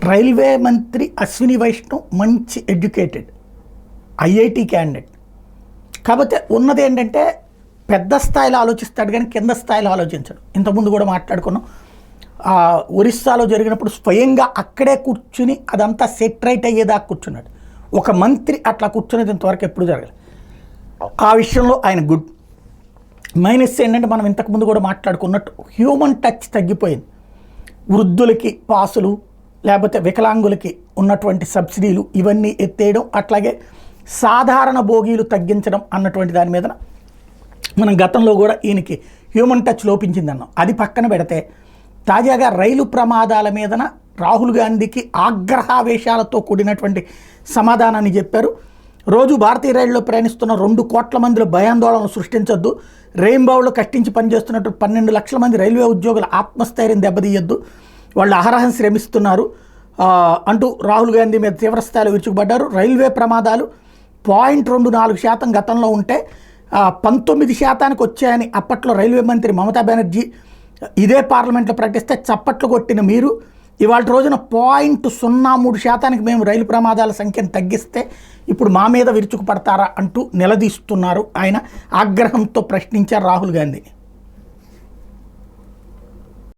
Railway మంత్రి అశ్విని వైష్ణవ్ మంచి educated IIT candidate. కాకపోతే ఉన్నది ఏంటంటే పెద్ద స్థాయిలో ఆలోచిస్తాడు కానీ కింద స్థాయిలో ఆలోచించాడు. ఇంతకుముందు కూడా మాట్లాడుకున్నాం. ఒరిస్సాలో జరిగినప్పుడు స్వయంగా అక్కడే కూర్చుని అదంతా సెట్ రైట్ అయ్యేదాకా కూర్చున్నాడు. ఒక మంత్రి అట్లా కూర్చునేది ఇంతవరకు ఎప్పుడు జరగలేదు. ఆ విషయంలో ఆయన గుడ్. మైనస్ ఏంటంటే మనం ఇంతకుముందు కూడా మాట్లాడుకున్నట్టు హ్యూమన్ టచ్ తగ్గిపోయింది. వృద్ధులకి పాసులు లేకపోతే వికలాంగులకి ఉన్నటువంటి సబ్సిడీలు ఇవన్నీ ఎత్తేయడం, అట్లాగే సాధారణ భోగీలు తగ్గించడం అన్నటువంటి దాని మీద మనం గతంలో కూడా ఈయనకి హ్యూమన్ టచ్ లోపించిందన్నాం. అది పక్కన పెడితే తాజాగా రైలు ప్రమాదాల మీదన రాహుల్ గాంధీకి ఆగ్రహావేశాలతో కూడినటువంటి సమాధానాన్ని చెప్పారు. రోజు భారతీయ రైల్లో ప్రయాణిస్తున్న 2 కోట్ల మందిలో భయాందోళనలు సృష్టించొద్దు, రెయిన్బోలో కష్టించి పనిచేస్తున్నట్టు 12 లక్షల మంది రైల్వే ఉద్యోగుల ఆత్మస్థైర్యం దెబ్బతీయొద్దు, వాళ్ళు అహరహం శ్రమిస్తున్నారు అంటూ రాహుల్ గాంధీ మీద తీవ్రస్థాయిలో విరుచుకుపడ్డారు. రైల్వే ప్రమాదాలు 0.24% గతంలో ఉంటే 19% వచ్చాయని అప్పట్లో రైల్వే మంత్రి మమతా బెనర్జీ ఇదే పార్లమెంట్లో ప్రకటిస్తే చప్పట్లు కొట్టిన మీరు ఇవాళ రోజున 0.03% మేము రైలు ప్రమాదాల సంఖ్యను తగ్గిస్తే ఇప్పుడు మా మీద విరుచుకుపడతారా అంటూ నిలదీస్తున్నారు. ఆయన ఆగ్రహంతో ప్రశ్నించారు రాహుల్ గాంధీని.